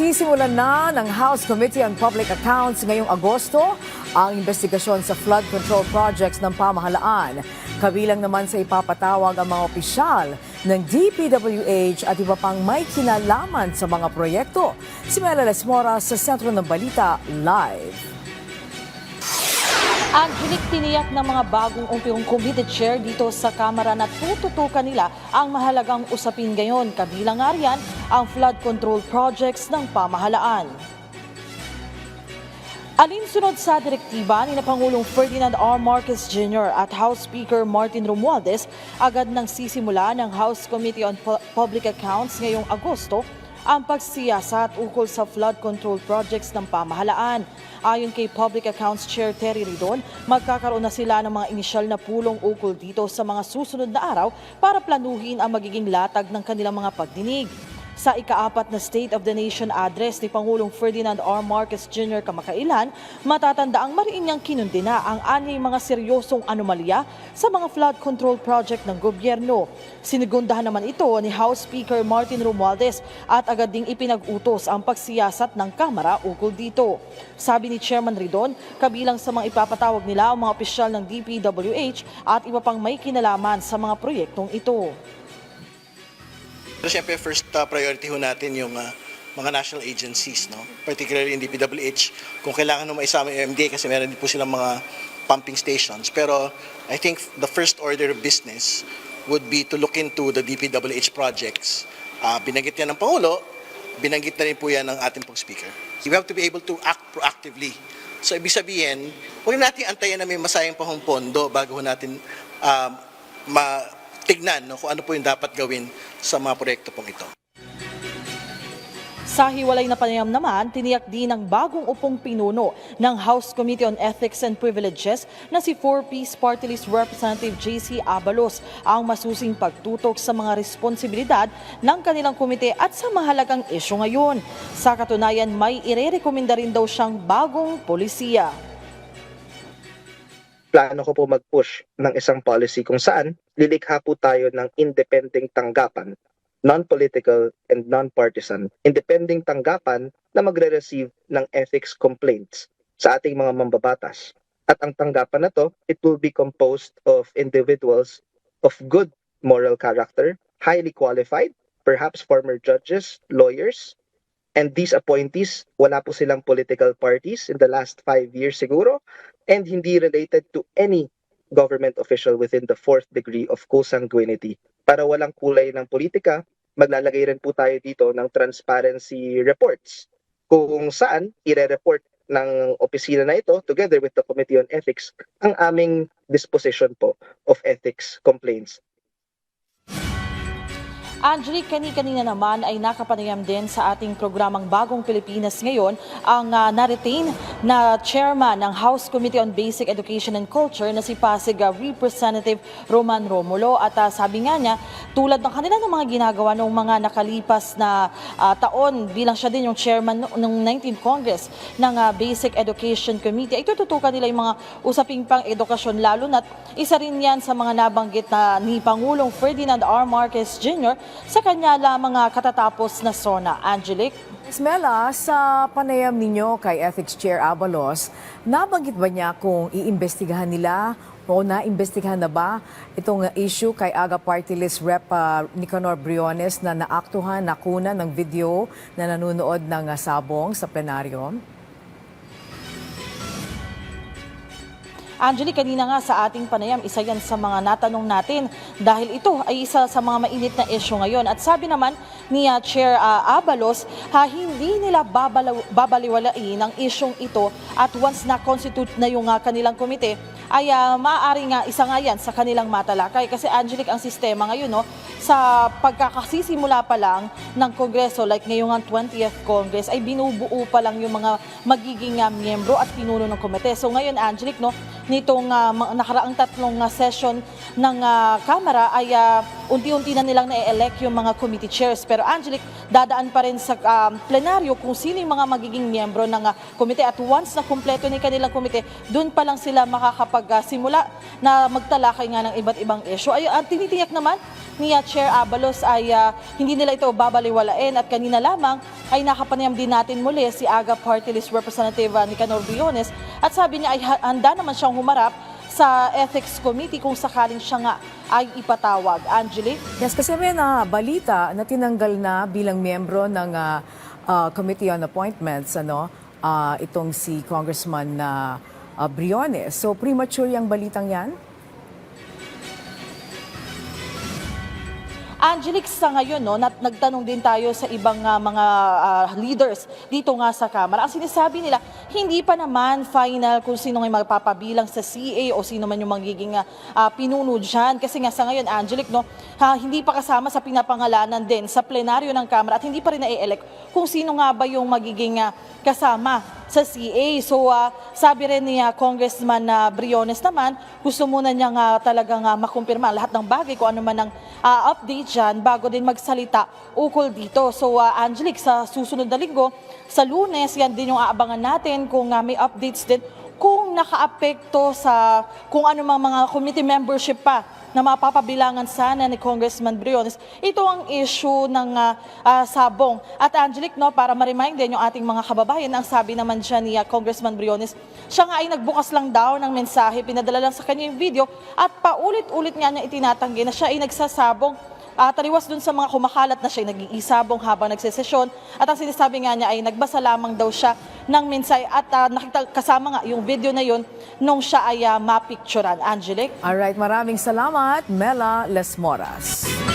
Sisimulan na ng House Committee on Public Accounts ngayong Agosto ang investigasyon sa flood control projects ng pamahalaan. Kabilang naman sa ipapatawag ang mga opisyal ng DPWH at iba pang may kinalaman sa mga proyekto. Si Mela Lesmora sa Sentro ng Balita Live. Angelic, tiniyak ng mga bagong umpiyong committee chair dito sa Kamara na tututukan nila ang mahalagang usapin ngayon. Kabilang nga riyan ang flood control projects ng pamahalaan. Alinsunod sa direktiba ni Pangulong Ferdinand R. Marcos Jr. at House Speaker Martin Romualdez, agad nang sisimula ng House Committee on Public Accounts ngayong Agosto ang pagsiyasat ukol sa flood control projects ng pamahalaan. Ayon kay Public Accounts Chair Terry Ridon, magkakaroon na sila ng mga inisyal na pulong ukol dito sa mga susunod na araw para planuhin ang magiging latag ng kanilang mga pagdinig. Sa ika-4 na State of the Nation address ni Pangulong Ferdinand R. Marcos Jr. kamakailan, matatanda ang mariin niyang kinundina ang anyay mga seryosong anomalya sa mga flood control project ng gobyerno. Sinigundahan naman ito ni House Speaker Martin Romualdez at agad ding ipinag-utos ang pagsiyasat ng Kamara ukol dito. Sabi ni Chairman Ridon, kabilang sa mga ipapatawag nila ang mga opisyal ng DPWH at iba pang may kinalaman sa mga proyektong ito. Pero siyempre, first priority ho natin yung mga national agencies, no? Particularly in DPWH, kung kailangan mo maisama yung MDA kasi meron din po silang mga pumping stations. Pero I think the first order of business would be to look into the DPWH projects. Binanggit yan ng Pangulo, binanggit na rin po yan ng ating pong speaker. We have to be able to act proactively. So ibig sabihin, huwag natin antayin na may masayang pahong pondo bago natin tignan kung ano po yung dapat gawin sa mga proyekto pong ito. Sa hiwalay na panayam naman, tiniyak din ng bagong upong pinuno ng House Committee on Ethics and Privileges na si 4Ps Party List Representative JC Abalos ang masusing pagtutok sa mga responsibilidad ng kanilang komite at sa mahalagang isyu ngayon. Sa katunayan, may irerekomenda rin daw siyang bagong polisiya. Plano ko po mag-push ng isang policy kung saan lilikha po tayo ng independent tanggapan, non-political and non-partisan, independent tanggapan na magre-receive ng ethics complaints sa ating mga mambabatas. At ang tanggapan na to, it will be composed of individuals of good moral character, highly qualified, perhaps former judges, lawyers, and these appointees, wala po silang political parties in the last 5 years siguro, and hindi related to any government official within the 4th degree of consanguinity. Para walang kulay ng politika, maglalagay rin po tayo dito ng transparency reports kung saan ire-report ng opisina na ito together with the Committee on Ethics ang aming disposition po of ethics complaints. Angelic, kanina naman ay nakapanayam din sa ating programang Bagong Pilipinas ngayon ang na-retain na chairman ng House Committee on Basic Education and Culture na si Pasig Representative Roman Romulo. At sabi nga niya, tulad ng kanila ng mga ginagawa ng mga nakalipas na taon bilang siya din yung chairman ng 19th Congress ng Basic Education Committee, ay tututukan nila yung mga usaping pang edukasyon, lalo na't isa rin yan sa mga nabanggit na ni Pangulong Ferdinand R. Marcos Jr. sa kanya lamang katatapos na SONA. Angelic? Mela, sa panayam ninyo kay Ethics Chair Abalos, nabanggit ba niya kung iimbestigahan nila o naimbestigahan na ba itong issue kay AGA Party List Rep Nicanor Briones na naaktuhan, nakuna ng video na nanunood ng sabong sa plenaryo? Angelic, kanina nga sa ating panayam, isa yan sa mga natanong natin dahil ito ay isa sa mga mainit na issue ngayon. At sabi naman ni Chair Abalos, hindi nila babaliwalain ang isyong ito at once na-constitute na yung kanilang komite, ay maaari nga isa nga yan sa kanilang matalakay. Kasi Angelic, ang sistema ngayon, sa pagkakasisimula pa lang ng Kongreso, like ngayong 20th Congress, ay binubuo pa lang yung mga magiging miyembro at pinuno ng komite. So ngayon, Angelic, nitong nakaraang tatlong session ng Kamara, Kamara ay unti-unti na nilang na-elect yung mga committee chairs. Pero Angelic, dadaan pa rin sa plenaryo kung sino yung mga magiging miyembro ng komite. At once na kumpleto ni kanilang komite, doon pa lang sila makakapagsimula na magtalakay nga ng iba't ibang issue. Ay, ang tinitiyak naman ni Chair Abalos ay hindi nila ito babaliwalain at kanina lamang ay nakapanayam din natin muli si AGA Party List Representative Nicanor Briones at sabi niya ay handa naman siyang humarap sa Ethics Committee kung sakaling siya nga ay ipatawag. Angelique? Yes, kasi may balita na tinanggal na bilang miyembro ng Committee on Appointments itong si Congressman Briones. So premature yung balitang yan? Angelique, sa ngayon, nagtanong din tayo sa ibang mga leaders dito nga sa Kamara. Ang sinasabi nila, hindi pa naman final kung sino nga magpapabilang sa CA o sino man yung magiging pinuno dyan. Kasi nga sa ngayon, Angelique, hindi pa kasama sa pinapangalanan din sa plenaryo ng Kamara at hindi pa rin na-elect kung sino nga ba yung magiging kasama sa CA. So sabi rin ni Congressman Briones naman, gusto muna niya talagang makumpirma lahat ng bagay kung ano man ang update dyan bago din magsalita ukol dito. So Angelique, sa susunod na linggo, sa Lunes, yan din yung aabangan natin kung may updates din kung nakaapekto sa kung ano mga committee membership pa na mapapabilangan sana ni Congressman Briones. Ito ang issue ng sabong. At Angelique, para ma-remind din yung ating mga kababayan, ang sabi naman dyan ni Congressman Briones, siya nga ay nagbukas lang daw ng mensahe, pinadala lang sa kanya yung video at paulit-ulit nga niya itinatanggi na siya ay nagsasabong. Taliwas dun sa mga kumakalat na siya ay nag-iisabong habang nagsesesyon at ang sinasabi nga niya ay nagbasa lamang daw siya ng mensahe at nakita kasama nga yung video na yun nung siya ay mapicturan. Angelique? Alright, maraming salamat, Mela Lesmoras.